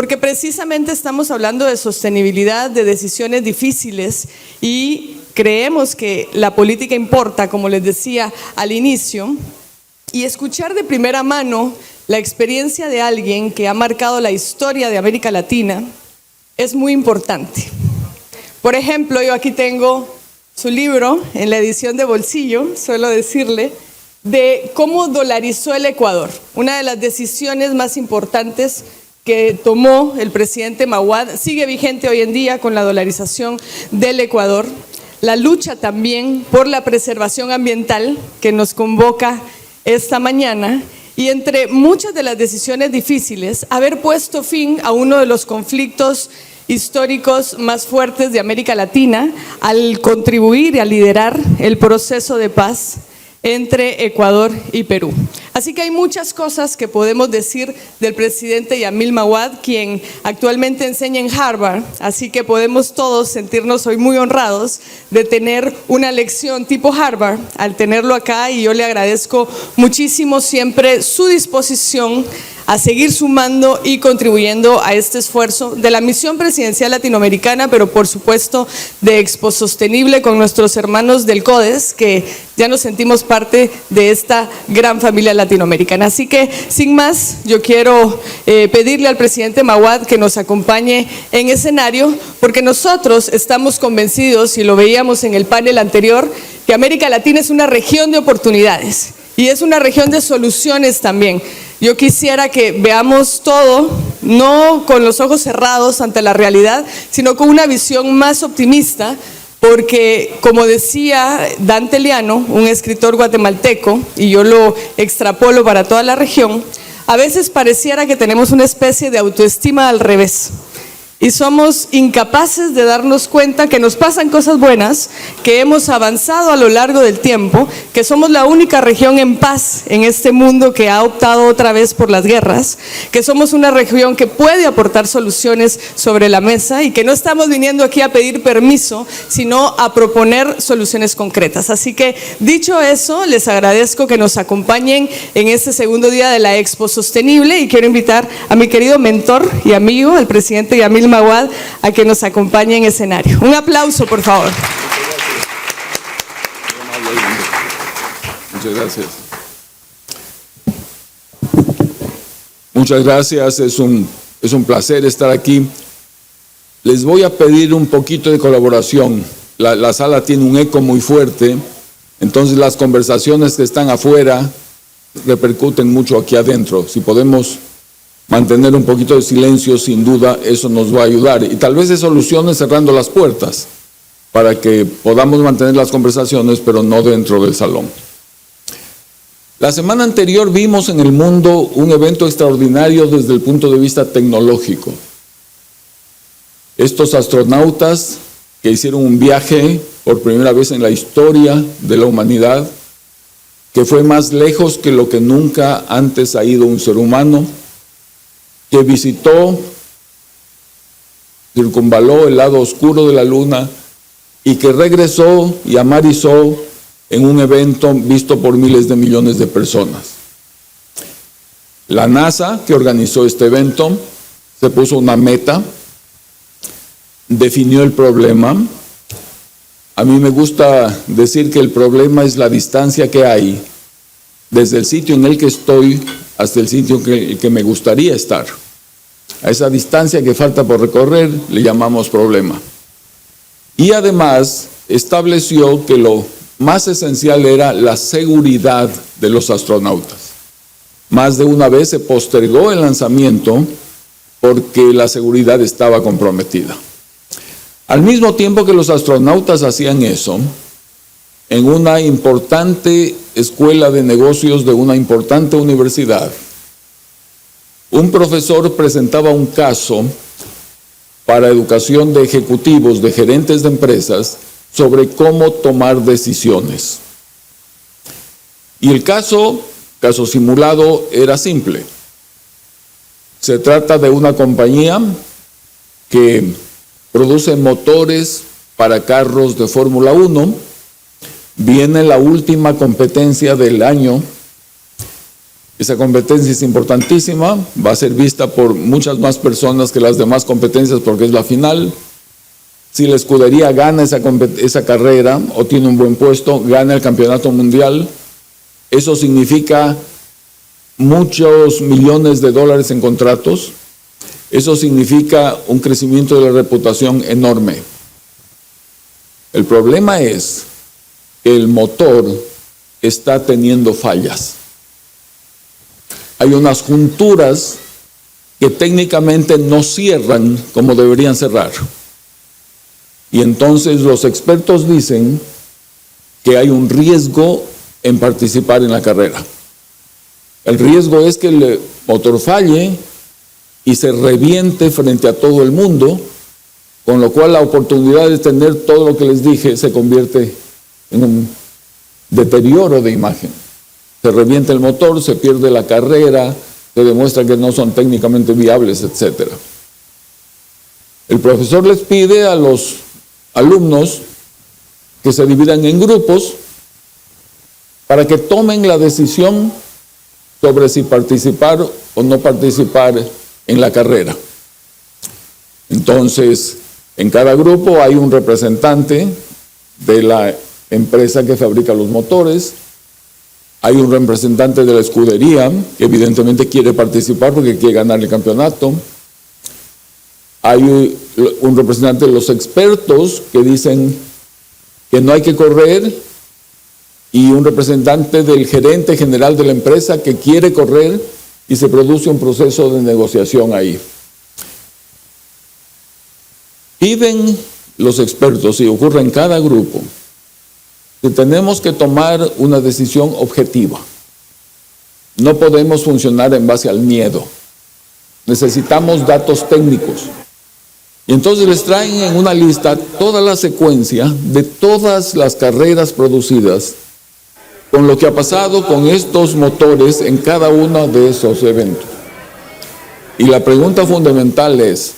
porque precisamente estamos hablando de sostenibilidad, de decisiones difíciles y creemos que la política importa, como les decía al inicio, y escuchar de primera mano la experiencia de alguien que ha marcado la historia de América Latina es muy importante. Por ejemplo, yo aquí tengo su libro en la edición de bolsillo, suelo decirle, de cómo dolarizó el Ecuador, una de las decisiones más importantes que tomó el presidente Mahuad, sigue vigente hoy en día con la dolarización del Ecuador, la lucha también por la preservación ambiental que nos convoca esta mañana y entre muchas de las decisiones difíciles, haber puesto fin a uno de los conflictos históricos más fuertes de América Latina al contribuir y a liderar el proceso de paz entre Ecuador y Perú. Así que hay muchas cosas que podemos decir del presidente Yamil Mahuad, quien actualmente enseña en Harvard, así que podemos todos sentirnos hoy muy honrados de tener una lección tipo Harvard al tenerlo acá, y yo le agradezco muchísimo siempre su disposición a seguir sumando y contribuyendo a este esfuerzo de la misión presidencial latinoamericana, pero por supuesto de Expo Sostenible con nuestros hermanos del CODES, que ya nos sentimos parte de esta gran familia latinoamericana. Así que, sin más, yo quiero pedirle al presidente Mahuad que nos acompañe en escenario, porque nosotros estamos convencidos, y lo veíamos en el panel anterior, que América Latina es una región de oportunidades y es una región de soluciones también. Yo quisiera que veamos todo, no con los ojos cerrados ante la realidad, sino con una visión más optimista, porque como decía Dante Liano, un escritor guatemalteco, y yo lo extrapolo para toda la región, a veces pareciera que tenemos una especie de autoestima al revés. Y somos incapaces de darnos cuenta que nos pasan cosas buenas, que hemos avanzado a lo largo del tiempo, que somos la única región en paz en este mundo que ha optado otra vez por las guerras, que somos una región que puede aportar soluciones sobre la mesa y que no estamos viniendo aquí a pedir permiso, sino a proponer soluciones concretas. Así que, dicho eso, les agradezco que nos acompañen en este segundo día de la Expo Sostenible y quiero invitar a mi querido mentor y amigo, el presidente Yamil Mahuad, a que nos acompañe en escenario. Un aplauso, por favor. Muchas gracias. Muchas gracias, es un placer estar aquí. Les voy a pedir un poquito de colaboración. La sala tiene un eco muy fuerte, entonces las conversaciones que están afuera repercuten mucho aquí adentro. Si podemos mantener un poquito de silencio, sin duda, eso nos va a ayudar. Y tal vez se solucione cerrando las puertas para que podamos mantener las conversaciones, pero no dentro del salón. La semana anterior vimos en el mundo un evento extraordinario desde el punto de vista tecnológico. Estos astronautas que hicieron un viaje por primera vez en la historia de la humanidad, que fue más lejos que lo que nunca antes ha ido un ser humano, que visitó, circunvaló el lado oscuro de la luna y que regresó y amarizó en un evento visto por miles de millones de personas. La NASA, que organizó este evento, se puso una meta, definió el problema. A mí me gusta decir que el problema es la distancia que hay desde el sitio en el que estoy hasta el sitio en el que me gustaría estar. A esa distancia que falta por recorrer le llamamos problema. Y además estableció que lo más esencial era la seguridad de los astronautas. Más de una vez se postergó el lanzamiento porque la seguridad estaba comprometida. Al mismo tiempo que los astronautas hacían eso, en una importante escuela de negocios de una importante universidad, un profesor presentaba un caso para educación de ejecutivos, de gerentes de empresas, sobre cómo tomar decisiones. Y el caso simulado era simple. Se trata de una compañía que produce motores para carros de Fórmula 1. Viene la última competencia del año Esa competencia es importantísima, va a ser vista por muchas más personas que las demás competencias porque es la final. Si la escudería gana esa carrera o tiene un buen puesto, gana el campeonato mundial, eso significa muchos millones de dólares en contratos, eso significa un crecimiento de la reputación enorme. El problema es que el motor está teniendo fallas. Hay unas junturas que técnicamente no cierran como deberían cerrar. Y entonces los expertos dicen que hay un riesgo en participar en la carrera. El riesgo es que el motor falle y se reviente frente a todo el mundo, con lo cual la oportunidad de tener todo lo que les dije se convierte en un deterioro de imagen. Se revienta el motor, se pierde la carrera, se demuestra que no son técnicamente viables, etc. El profesor les pide a los alumnos que se dividan en grupos para que tomen la decisión sobre si participar o no participar en la carrera. Entonces, en cada grupo hay un representante de la empresa que fabrica los motores, hay un representante de la escudería que evidentemente quiere participar porque quiere ganar el campeonato, hay un representante de los expertos que dicen que no hay que correr y un representante del gerente general de la empresa que quiere correr y se produce un proceso de negociación ahí. Piden los expertos, y ocurre en cada grupo, que tenemos que tomar una decisión objetiva. No podemos funcionar en base al miedo. Necesitamos datos técnicos. Y entonces les traen en una lista toda la secuencia de todas las carreras producidas con lo que ha pasado con estos motores en cada uno de esos eventos. Y la pregunta fundamental es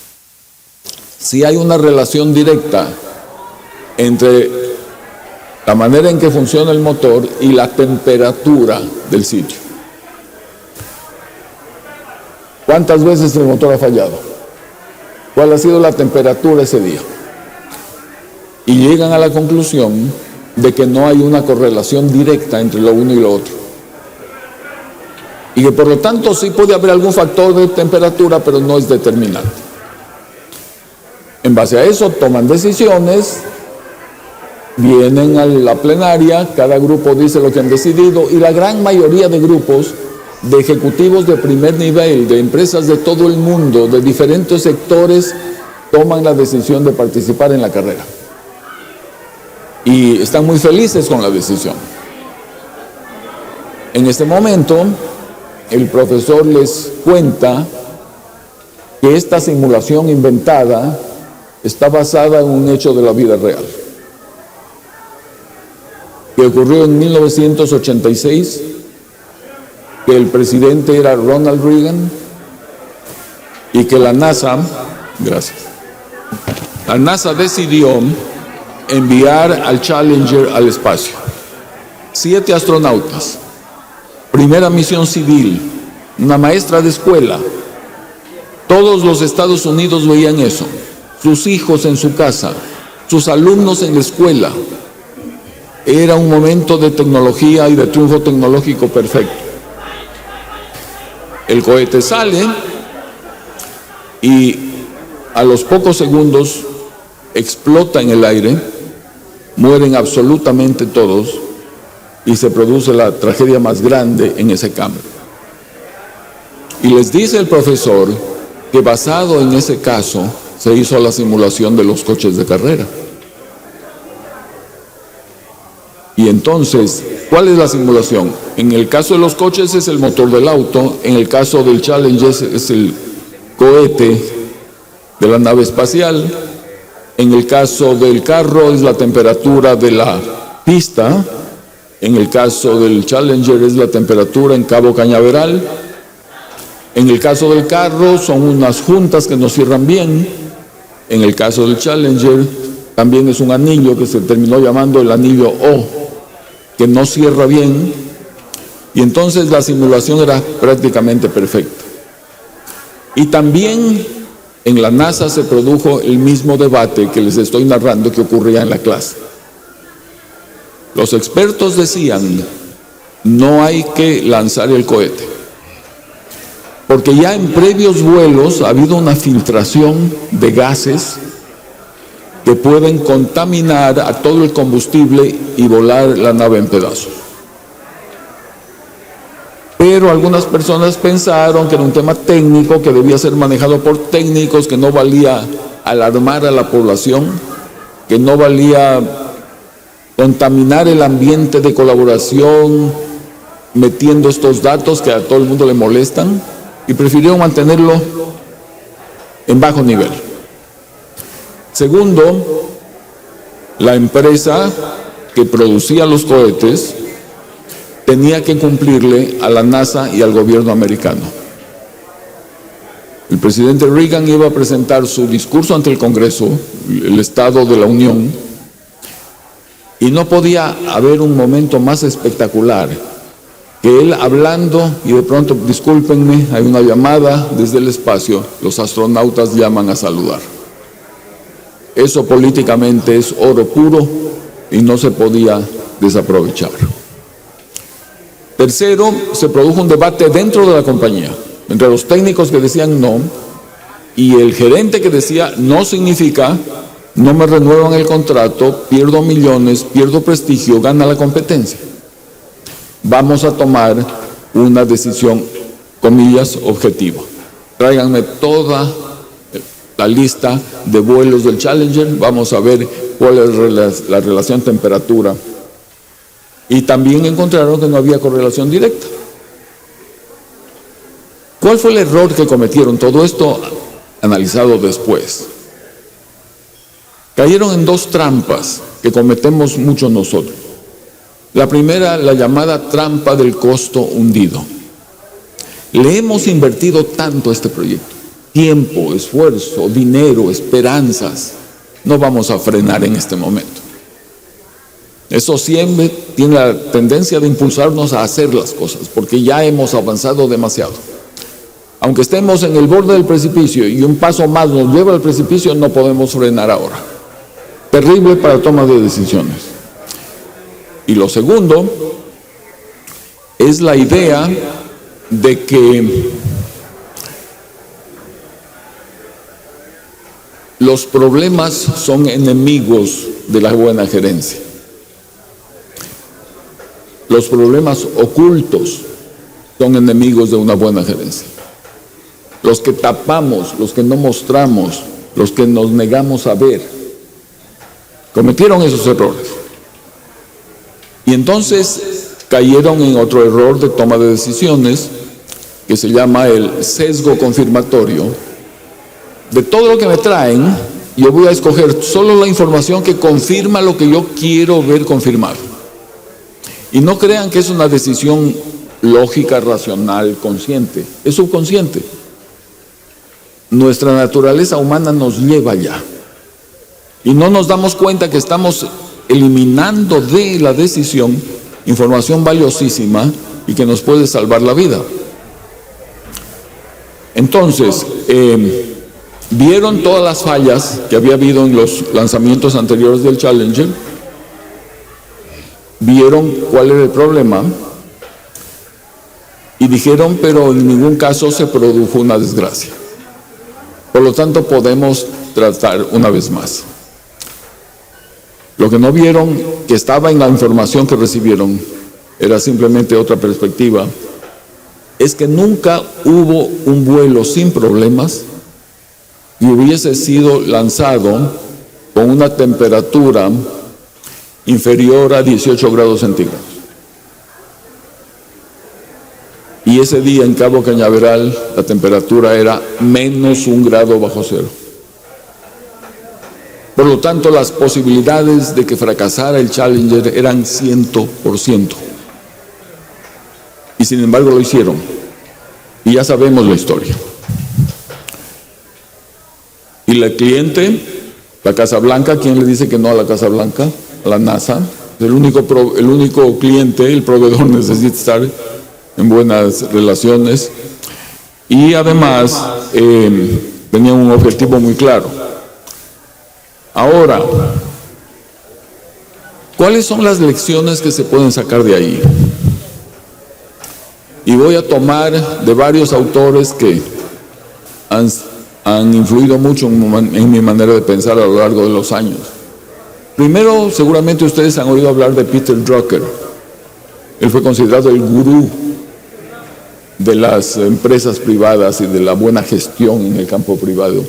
si hay una relación directa entre la manera en que funciona el motor y la temperatura del sitio. ¿Cuántas veces el motor ha fallado? ¿Cuál ha sido la temperatura ese día? Y llegan a la conclusión de que no hay una correlación directa entre lo uno y lo otro. Y que por lo tanto sí puede haber algún factor de temperatura, pero no es determinante. En base a eso toman decisiones, vienen a la plenaria, cada grupo dice lo que han decidido y la gran mayoría de grupos de ejecutivos de primer nivel, de empresas de todo el mundo, de diferentes sectores, toman la decisión de participar en la carrera. Y están muy felices con la decisión. En este momento, el profesor les cuenta que esta simulación inventada está basada en un hecho de la vida real, que ocurrió en 1986, que el presidente era Ronald Reagan y que la NASA decidió enviar al Challenger al espacio. 7 astronautas, primera misión civil, una maestra de escuela. Todos los Estados Unidos veían eso, sus hijos en su casa, sus alumnos en la escuela. Era un momento de tecnología y de triunfo tecnológico perfecto. El cohete sale y a los pocos segundos explota en el aire, mueren absolutamente todos y se produce la tragedia más grande en ese campo. Y les dice el profesor que basado en ese caso se hizo la simulación de los coches de carrera. Y entonces, ¿cuál es la simulación? En el caso de los coches es el motor del auto, en el caso del Challenger es el cohete de la nave espacial, en el caso del carro es la temperatura de la pista, en el caso del Challenger es la temperatura en Cabo Cañaveral, en el caso del carro son unas juntas que no cierran bien, en el caso del Challenger también es un anillo que se terminó llamando el anillo O, que no cierra bien, Y entonces la simulación era prácticamente perfecta. Y también en la NASA se produjo el mismo debate que les estoy narrando que ocurría en la clase. Los expertos decían, no hay que lanzar el cohete, porque ya en previos vuelos ha habido una filtración de gases que pueden contaminar a todo el combustible y volar la nave en pedazos. Pero algunas personas pensaron que era un tema técnico, que debía ser manejado por técnicos, que no valía alarmar a la población, que no valía contaminar el ambiente de colaboración metiendo estos datos que a todo el mundo le molestan, y prefirieron mantenerlo en bajo nivel. Segundo, la empresa que producía los cohetes tenía que cumplirle a la NASA y al gobierno americano. El presidente Reagan iba a presentar su discurso ante el Congreso, el Estado de la Unión, y no podía haber un momento más espectacular que él hablando y de pronto, discúlpenme, hay una llamada desde el espacio, los astronautas llaman a saludar. Eso políticamente es oro puro y no se podía desaprovechar. Tercero, se produjo un debate dentro de la compañía, entre los técnicos que decían no, y el gerente que decía no significa, no me renuevan el contrato, pierdo millones, pierdo prestigio, gana la competencia. Vamos a tomar una decisión, comillas, objetiva. Tráiganme toda la lista de vuelos del Challenger, vamos a ver cuál es la relación temperatura. Y también encontraron que no había correlación directa. ¿Cuál fue el error que cometieron? Todo esto analizado después. Cayeron en dos trampas que cometemos muchos nosotros. La primera, la llamada trampa del costo hundido. Le hemos invertido tanto a este proyecto, tiempo, esfuerzo, dinero, esperanzas. No vamos a frenar en este momento. Eso siempre tiene la tendencia de impulsarnos a hacer las cosas, porque ya hemos avanzado demasiado. Aunque estemos en el borde del precipicio y un paso más nos lleva al precipicio, no podemos frenar ahora. Terrible para toma de decisiones. Y lo segundo es la idea de que los problemas son enemigos de la buena gerencia. Los problemas ocultos son enemigos de una buena gerencia. Los que tapamos, los que no mostramos, los que nos negamos a ver, cometieron esos errores. Y entonces cayeron en otro error de toma de decisiones que se llama el sesgo confirmatorio. De todo lo que me traen, yo voy a escoger solo la información que confirma lo que yo quiero ver confirmado. Y no crean que es una decisión lógica, racional, consciente. Es subconsciente. Nuestra naturaleza humana nos lleva allá. Y no nos damos cuenta que estamos eliminando de la decisión información valiosísima y que nos puede salvar la vida. Entonces, vieron todas las fallas que había habido en los lanzamientos anteriores del Challenger, vieron cuál era el problema y dijeron, pero en ningún caso se produjo una desgracia. Por lo tanto, podemos tratar una vez más. Lo que no vieron, que estaba en la información que recibieron, era simplemente otra perspectiva, es que nunca hubo un vuelo sin problemas y hubiese sido lanzado con una temperatura inferior a 18 grados centígrados. Y ese día en Cabo Cañaveral la temperatura era menos 1 grado bajo cero. Por lo tanto, las posibilidades de que fracasara el Challenger eran 100%. Y sin embargo lo hicieron. Y ya sabemos la historia. Y el cliente, la Casa Blanca, ¿quién le dice que no a la Casa Blanca? A la NASA. El único cliente, el proveedor necesita estar en buenas relaciones y además tenían un objetivo muy claro. Ahora, ¿cuáles son las lecciones que se pueden sacar de ahí? Y voy a tomar de varios autores que han influido mucho en mi manera de pensar a lo largo de los años. Primero, seguramente ustedes han oído hablar de Peter Drucker. Él fue considerado el gurú de las empresas privadas y de la buena gestión en el campo privado.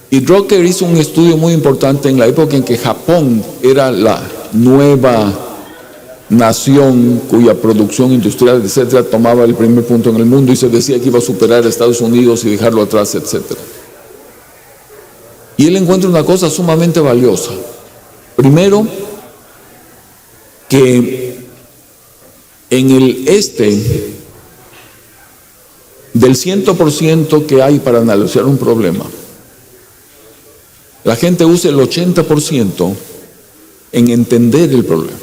Y Drucker hizo un estudio muy importante en la época en que Japón era la nueva nación cuya producción industrial, etcétera, tomaba el primer punto en el mundo y se decía que iba a superar a Estados Unidos y dejarlo atrás, etcétera. Y él encuentra una cosa sumamente valiosa. Primero, que en el del 100% que hay para analizar un problema, la gente usa el 80% en entender el problema,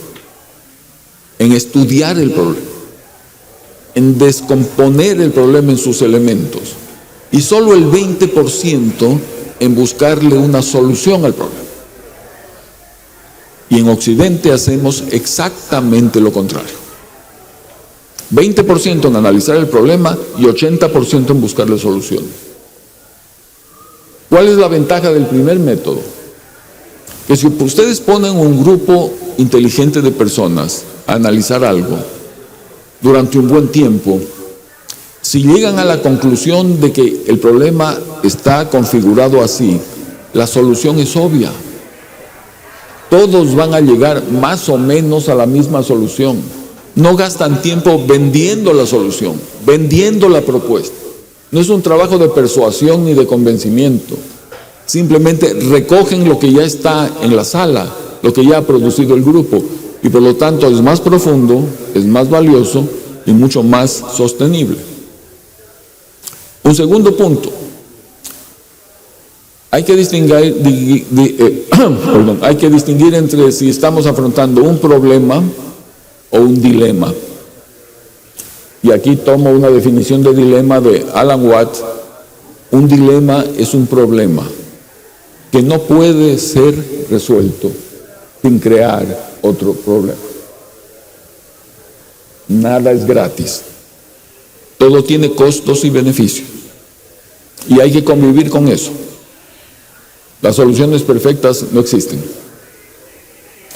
en estudiar el problema, en descomponer el problema en sus elementos, y solo el 20% en buscarle una solución al problema. Y en Occidente hacemos exactamente lo contrario. 20% en analizar el problema y 80% en buscarle soluciones. ¿Cuál es la ventaja del primer método? Que si ustedes ponen un grupo inteligente de personas a analizar algo durante un buen tiempo, si llegan a la conclusión de que el problema está configurado así, la solución es obvia. Todos van a llegar más o menos a la misma solución. No gastan tiempo vendiendo la solución, vendiendo la propuesta. No es un trabajo de persuasión ni de convencimiento. Simplemente recogen lo que ya está en la sala, lo que ya ha producido el grupo, y por lo tanto es más profundo, es más valioso y mucho más sostenible. Un segundo punto. Hay que distinguir entre si estamos afrontando un problema o un dilema. Y aquí tomo una definición de dilema de Alan Watts. Un dilema es un problema que no puede ser resuelto sin crear otro problema. Nada es gratis. Todo tiene costos y beneficios. Y hay que convivir con eso. Las soluciones perfectas no existen.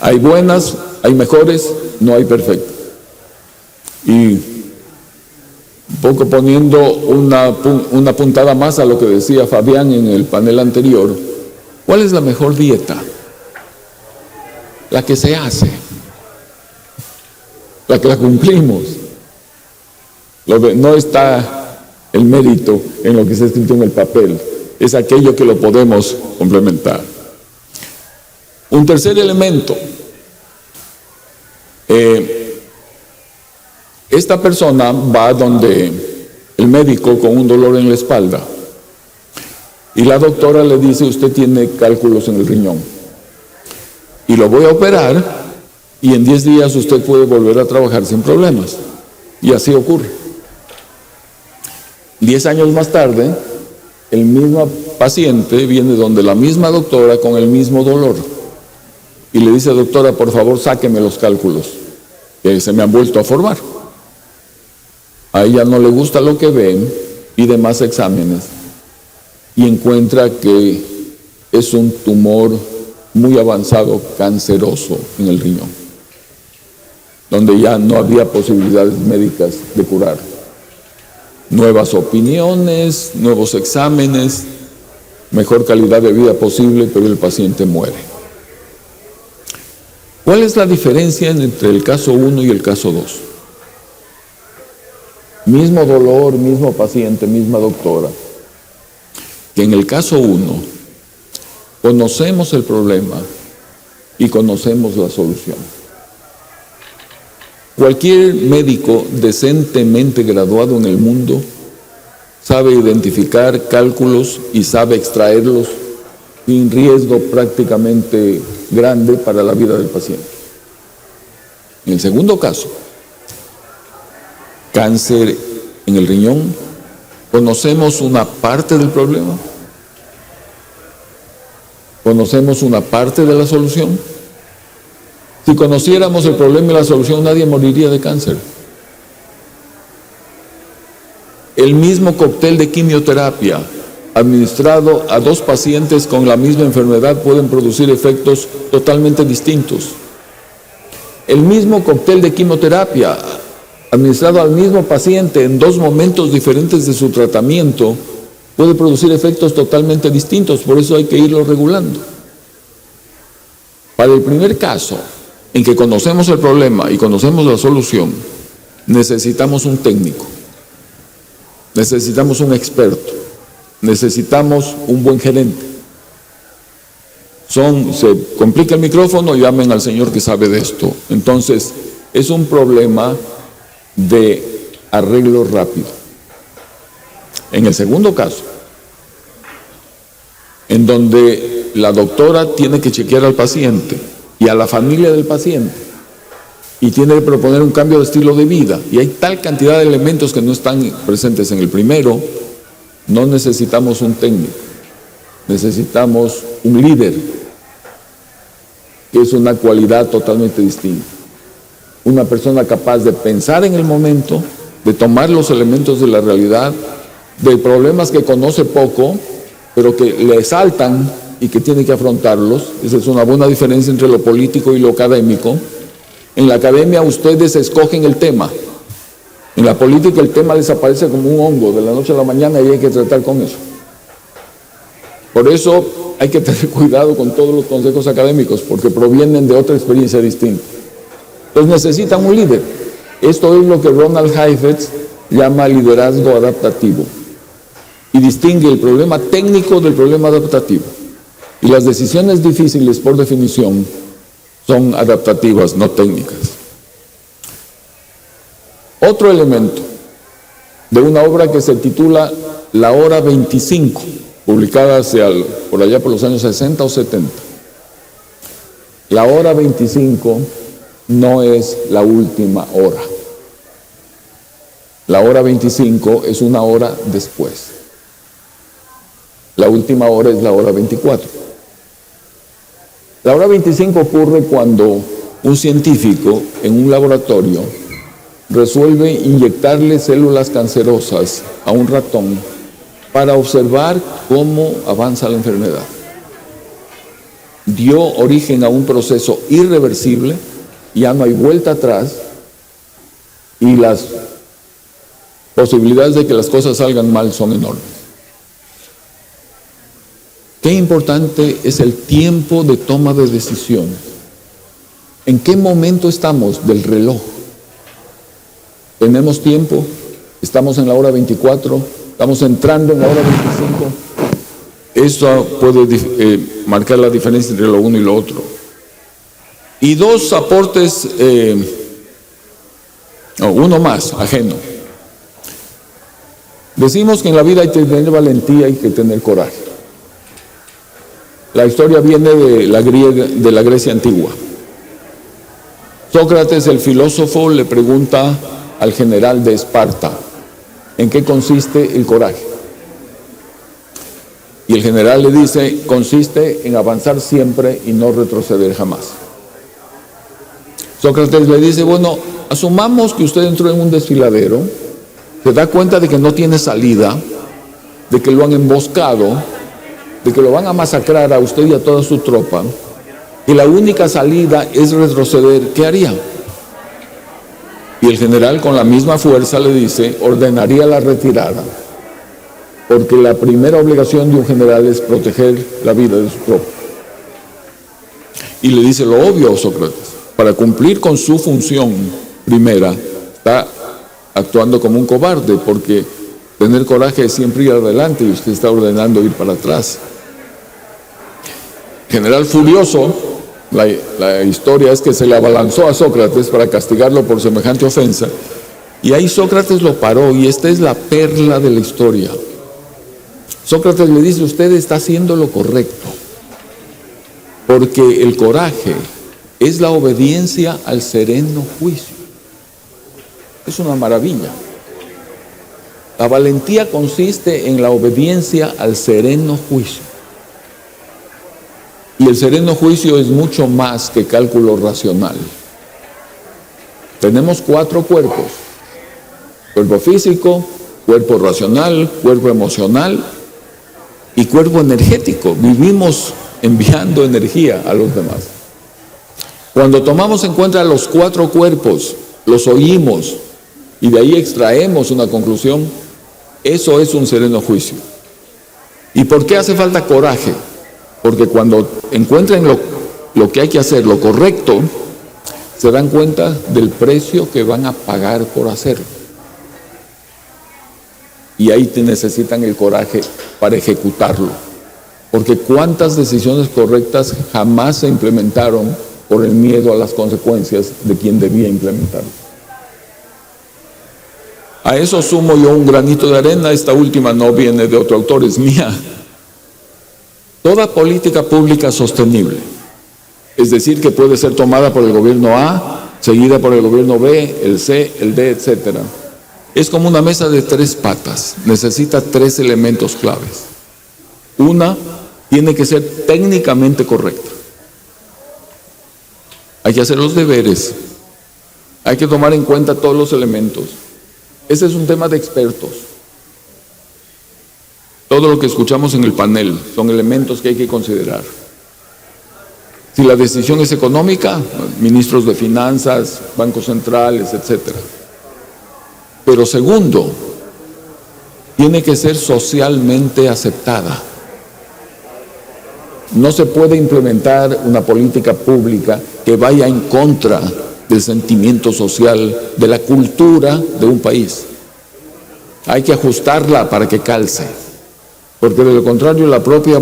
Hay buenas, hay mejores, no hay perfectas. Y un poco poniendo una puntada más a lo que decía Fabián en el panel anterior, ¿cuál es la mejor dieta? La que se hace, la que la cumplimos. No está el mérito en lo que se ha escrito en el papel, es aquello que lo podemos complementar. Un tercer elemento. Esta persona va donde el médico con un dolor en la espalda y la doctora le dice: usted tiene cálculos en el riñón y lo voy a operar y en 10 días usted puede volver a trabajar sin problemas. Y así ocurre. 10 años más tarde, el mismo paciente viene donde la misma doctora con el mismo dolor y le dice: doctora, por favor, sáqueme los cálculos que se me han vuelto a formar. A ella no le gusta lo que ven, pide más exámenes y encuentra que es un tumor muy avanzado, canceroso en el riñón, donde ya no había posibilidades médicas de curarlo. Nuevas opiniones, nuevos exámenes, mejor calidad de vida posible, pero el paciente muere. ¿Cuál es la diferencia entre el caso 1 y el caso 2? Mismo dolor, mismo paciente, misma doctora. Que en el caso 1 conocemos el problema y conocemos la solución. Cualquier médico decentemente graduado en el mundo sabe identificar cálculos y sabe extraerlos sin riesgo prácticamente grande para la vida del paciente. En el segundo caso, cáncer en el riñón. ¿Conocemos una parte del problema? ¿Conocemos una parte de la solución? Si conociéramos el problema y la solución, nadie moriría de cáncer. El mismo cóctel de quimioterapia administrado a dos pacientes con la misma enfermedad pueden producir efectos totalmente distintos. El mismo cóctel de quimioterapia administrado al mismo paciente en dos momentos diferentes de su tratamiento puede producir efectos totalmente distintos, por eso hay que irlo regulando. Para el primer caso, en que conocemos el problema y conocemos la solución, necesitamos un técnico, necesitamos un experto, necesitamos un buen gerente. Se complica el micrófono, llamen al señor que sabe de esto. Entonces, es un problema de arreglo rápido. En el segundo caso, en donde la doctora tiene que chequear al paciente y a la familia del paciente y tiene que proponer un cambio de estilo de vida, y hay tal cantidad de elementos que no están presentes en el primero, no necesitamos un técnico, necesitamos un líder, que es una cualidad totalmente distinta. Una persona capaz de pensar en el momento, de tomar los elementos de la realidad, de problemas que conoce poco, pero que le saltan y que tiene que afrontarlos. Esa es una buena diferencia entre lo político y lo académico. En la academia ustedes escogen el tema. En la política el tema desaparece como un hongo de la noche a la mañana y hay que tratar con eso. Por eso hay que tener cuidado con todos los consejos académicos, porque provienen de otra experiencia distinta. Entonces necesitan un líder. Esto es lo que Ronald Heifetz llama liderazgo adaptativo, y distingue el problema técnico del problema adaptativo. Y las decisiones difíciles, por definición, son adaptativas, no técnicas. Otro elemento de una obra que se titula La Hora 25, publicada por allá por los años 60 o 70. La hora 25 no es la última hora. La hora 25 es una hora después. La última hora es la hora 24. La hora 25 ocurre cuando un científico en un laboratorio resuelve inyectarle células cancerosas a un ratón para observar cómo avanza la enfermedad. Dio origen a un proceso irreversible, ya no hay vuelta atrás, y las posibilidades de que las cosas salgan mal son enormes. Qué importante es el tiempo de toma de decisiones. ¿En qué momento estamos del reloj? ¿Tenemos tiempo? ¿Estamos en la hora 24? ¿Estamos entrando en la hora 25? Esto puede marcar la diferencia entre lo uno y lo otro. Y dos aportes, uno más, ajeno. Decimos que en la vida hay que tener valentía, hay que tener coraje. La historia viene de la Grecia antigua. Sócrates, el filósofo, le pregunta al general de Esparta, ¿en qué consiste el coraje? Y el general le dice, consiste en avanzar siempre y no retroceder jamás. Sócrates le dice, bueno, asumamos que usted entró en un desfiladero, se da cuenta de que no tiene salida, de que lo han emboscado, de que lo van a masacrar a usted y a toda su tropa, y la única salida es retroceder, ¿qué haría? Y el general con la misma fuerza le dice, ordenaría la retirada, porque la primera obligación de un general es proteger la vida de su tropa. Y le dice lo obvio, Sócrates, para cumplir con su función primera, está actuando como un cobarde, porque tener coraje es siempre ir adelante y usted está ordenando ir para atrás. General furioso, la historia es que se le abalanzó a Sócrates para castigarlo por semejante ofensa, y ahí Sócrates lo paró, y esta es la perla de la historia. Sócrates le dice, usted está haciendo lo correcto, porque el coraje es la obediencia al sereno juicio. Es una maravilla. La valentía consiste en la obediencia al sereno juicio. Y el sereno juicio es mucho más que cálculo racional. Tenemos 4 cuerpos: cuerpo físico, cuerpo racional, cuerpo emocional y cuerpo energético. Vivimos enviando energía a los demás. Cuando tomamos en cuenta los 4 cuerpos, los oímos y de ahí extraemos una conclusión, eso es un sereno juicio. ¿Y por qué hace falta coraje? Porque cuando encuentren lo que hay que hacer, lo correcto, se dan cuenta del precio que van a pagar por hacerlo. Y ahí necesitan el coraje para ejecutarlo. Porque cuántas decisiones correctas jamás se implementaron por el miedo a las consecuencias de quien debía implementarlo. A eso sumo yo un granito de arena. Esta última no viene de otro autor, es mía. Toda política pública sostenible, es decir, que puede ser tomada por el gobierno A, seguida por el gobierno B, el C, el D, etcétera, es como una mesa de 3 patas. Necesita 3 elementos claves. Una, tiene que ser técnicamente correcta. Hay que hacer los deberes. Hay que tomar en cuenta todos los elementos. Ese es un tema de expertos. Todo lo que escuchamos en el panel son elementos que hay que considerar. Si la decisión es económica, ministros de finanzas, bancos centrales, etcétera. Pero segundo, tiene que ser socialmente aceptada. No se puede implementar una política pública que vaya en contra del sentimiento social, de la cultura de un país. Hay que ajustarla para que calce, porque de lo contrario la propia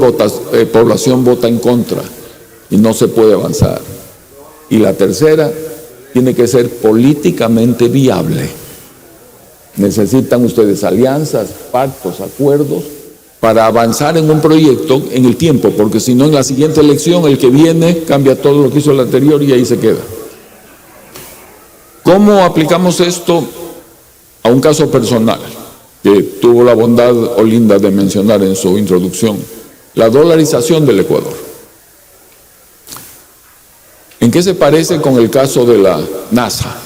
población vota en contra y no se puede avanzar. Y la tercera, tiene que ser políticamente viable. Necesitan ustedes alianzas, pactos, acuerdos para avanzar en un proyecto en el tiempo, porque si no, en la siguiente elección el que viene cambia todo lo que hizo el anterior y ahí se queda. ¿Cómo aplicamos esto a un caso personal que tuvo la bondad Olinda de mencionar en su introducción? La dolarización del Ecuador. ¿En qué se parece con el caso de la NASA?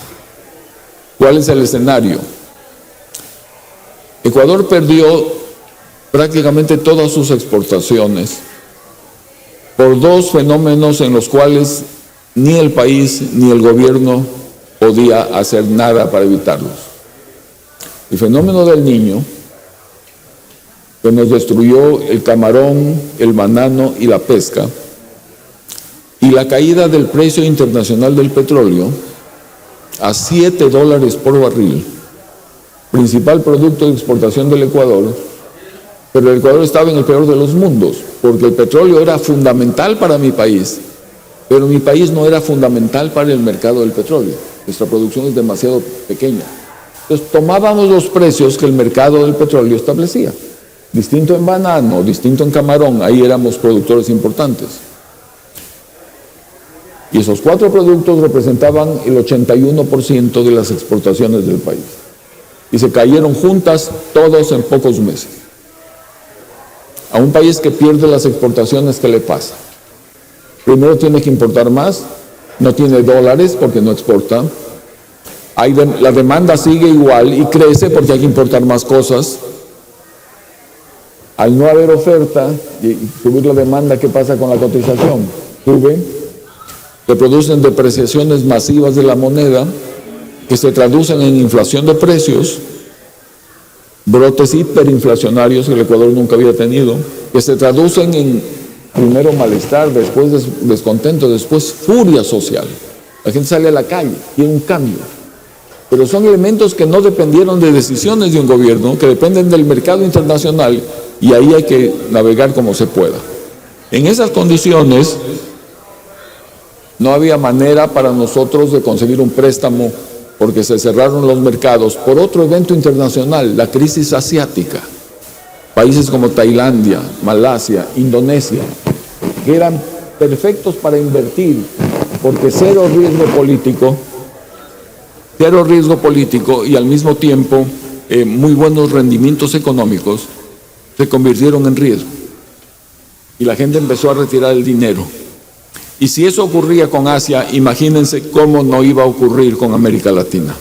¿Cuál es el escenario? Ecuador perdió prácticamente todas sus exportaciones por 2 fenómenos en los cuales ni el país ni el gobierno podía hacer nada para evitarlos. El fenómeno del Niño, que nos destruyó el camarón, el banano y la pesca, y la caída del precio internacional del petróleo a $7 por barril, principal producto de exportación del Ecuador. Pero el Ecuador estaba en el peor de los mundos, porque el petróleo era fundamental para mi país, pero mi país no era fundamental para el mercado del petróleo. Nuestra producción es demasiado pequeña. Entonces tomábamos los precios que el mercado del petróleo establecía. Distinto en banano, distinto en camarón, ahí éramos productores importantes. Y esos 4 productos representaban el 81% de las exportaciones del país. Y se cayeron juntas todos en pocos meses. A un país que pierde las exportaciones, ¿qué le pasa? Primero tiene que importar más, no tiene dólares porque no exporta. La demanda sigue igual y crece porque hay que importar más cosas. Al no haber oferta y subir la demanda, ¿qué pasa con la cotización? Sube. Se producen depreciaciones masivas de la moneda que se traducen en inflación de precios, brotes hiperinflacionarios que el Ecuador nunca había tenido, que se traducen en primero malestar, después descontento, después furia social. La gente sale a la calle, quiere un cambio. Pero son elementos que no dependieron de decisiones de un gobierno, que dependen del mercado internacional, y ahí hay que navegar como se pueda. En esas condiciones no había manera para nosotros de conseguir un préstamo porque se cerraron los mercados por otro evento internacional, la crisis asiática. Países como Tailandia, Malasia, Indonesia, que eran perfectos para invertir porque cero riesgo político, cero riesgo político y al mismo tiempo muy buenos rendimientos económicos, se convirtieron en riesgo. Y la gente empezó a retirar el dinero. Y si eso ocurría con Asia, imagínense cómo no iba a ocurrir con América Latina.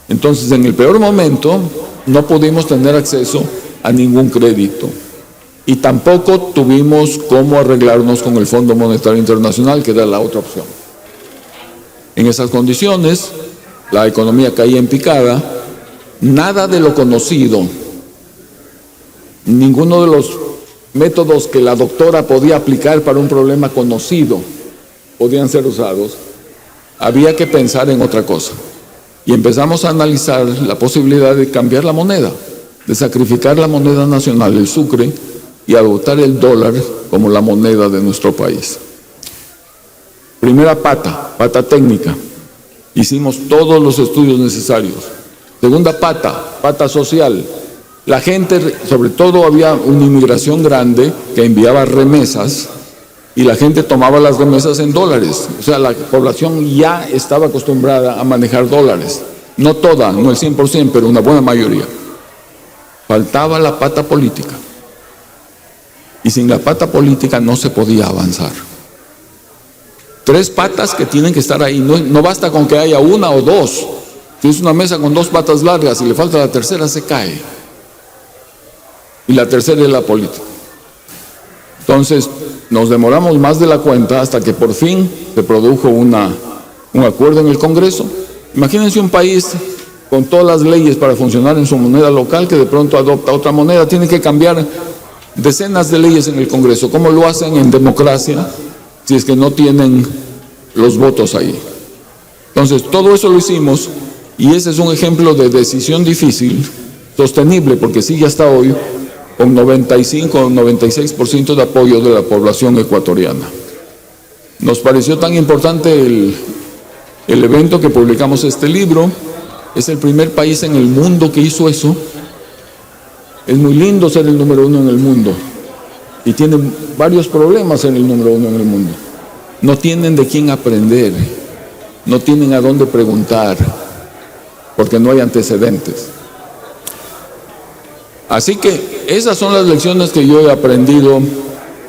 Entonces, en el peor momento, no pudimos tener acceso a ningún crédito. Y tampoco tuvimos cómo arreglarnos con el Fondo Monetario Internacional, que era la otra opción. En esas condiciones, la economía caía en picada, nada de lo conocido, ninguno de los métodos que la doctora podía aplicar para un problema conocido podían ser usados. Había que pensar en otra cosa. Y empezamos a analizar la posibilidad de cambiar la moneda, de sacrificar la moneda nacional, el sucre, y adoptar el dólar como la moneda de nuestro país. Primera pata técnica. Hicimos todos los estudios necesarios. Segunda pata social. La gente, sobre todo había una inmigración grande que enviaba remesas y la gente tomaba las remesas en dólares. O sea, la población ya estaba acostumbrada a manejar dólares. No toda, no el 100%, pero una buena mayoría. Faltaba la pata política. Y sin la pata política no se podía avanzar. Tres patas que tienen que estar ahí. No basta con que haya una o dos. Si es una mesa con dos patas largas y le falta la tercera, se cae. Y la tercera es la política. Entonces, nos demoramos más de la cuenta hasta que por fin se produjo un acuerdo en el Congreso. Imagínense un país con todas las leyes para funcionar en su moneda local que de pronto adopta otra moneda. Tiene que cambiar decenas de leyes en el Congreso. ¿Cómo lo hacen en democracia si es que no tienen los votos ahí? Entonces, todo eso lo hicimos y ese es un ejemplo de decisión difícil, sostenible, porque sigue hasta hoy, con 95 o 96% de apoyo de la población ecuatoriana. Nos pareció tan importante el evento que publicamos este libro. Es el primer país en el mundo que hizo eso. Es muy lindo ser el número uno en el mundo y tienen varios problemas en el número uno en el mundo. No tienen de quién aprender, no tienen a dónde preguntar, porque no hay antecedentes. Así que esas son las lecciones que yo he aprendido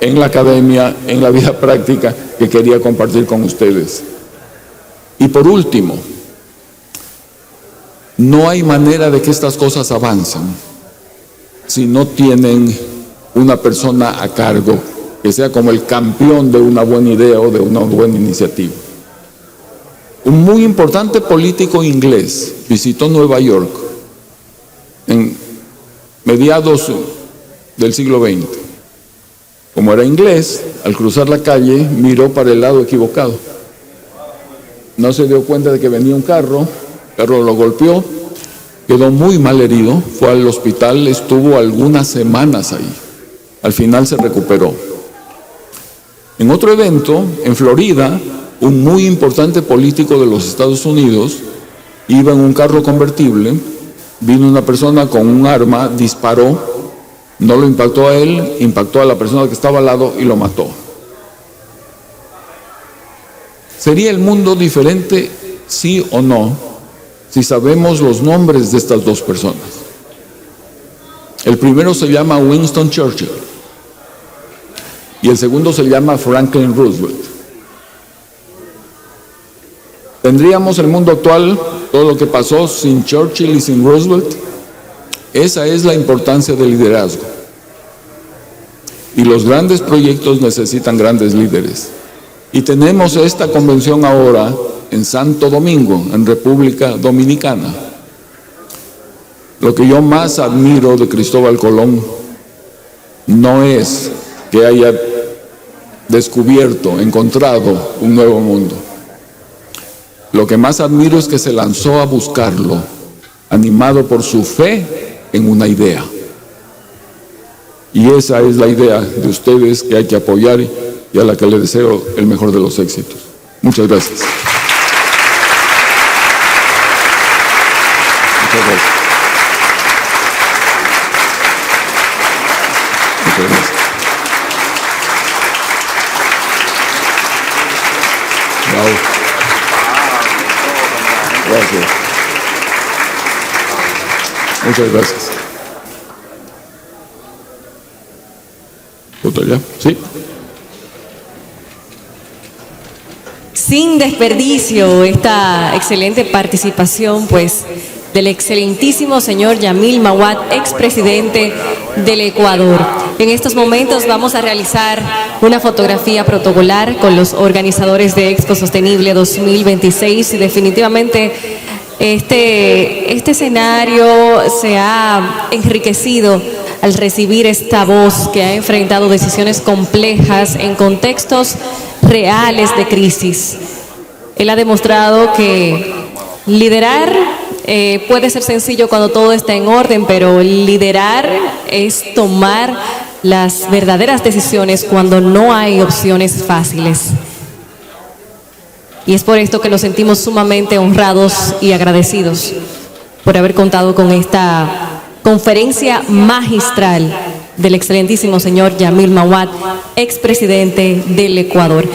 en la academia, en la vida práctica, que quería compartir con ustedes. Y por último, no hay manera de que estas cosas avancen si no tienen una persona a cargo que sea como el campeón de una buena idea o de una buena iniciativa. Un muy importante político inglés visitó Nueva York en mediados del siglo XX. Como era inglés, al cruzar la calle miró para el lado equivocado. No se dio cuenta de que venía un carro, el carro lo golpeó, quedó muy mal herido, fue al hospital, estuvo algunas semanas ahí. Al final se recuperó. En otro evento, en Florida, un muy importante político de los Estados Unidos iba en un carro convertible, vino una persona con un arma, disparó, no lo impactó a él, impactó a la persona que estaba al lado y lo mató. ¿Sería el mundo diferente, sí o no, si sabemos los nombres de estas dos personas? El primero se llama Winston Churchill y el segundo se llama Franklin Roosevelt. ¿Tendríamos el mundo actual, todo lo que pasó, sin Churchill y sin Roosevelt? Esa es la importancia del liderazgo. Y los grandes proyectos necesitan grandes líderes. Y tenemos esta convención ahora en Santo Domingo, en República Dominicana. Lo que yo más admiro de Cristóbal Colón no es que haya descubierto, encontrado un nuevo mundo. Lo que más admiro es que se lanzó a buscarlo, animado por su fe en una idea. Y esa es la idea de ustedes que hay que apoyar y a la que le deseo el mejor de los éxitos. Muchas gracias. Muchas gracias. Muchas gracias. Wow. Gracias. Muchas gracias. ¿Otro ya? Sí. Sin desperdicio esta excelente participación, pues, del excelentísimo señor Yamil Mahuad, expresidente del Ecuador. En estos momentos vamos a realizar una fotografía protocolar con los organizadores de Expo Sostenible 2026 y definitivamente este escenario se ha enriquecido al recibir esta voz que ha enfrentado decisiones complejas en contextos reales de crisis. Él ha demostrado que liderar puede ser sencillo cuando todo está en orden, pero liderar es tomar las verdaderas decisiones cuando no hay opciones fáciles. Y es por esto que nos sentimos sumamente honrados y agradecidos por haber contado con esta conferencia magistral del excelentísimo señor Yamil Mahuad, expresidente del Ecuador.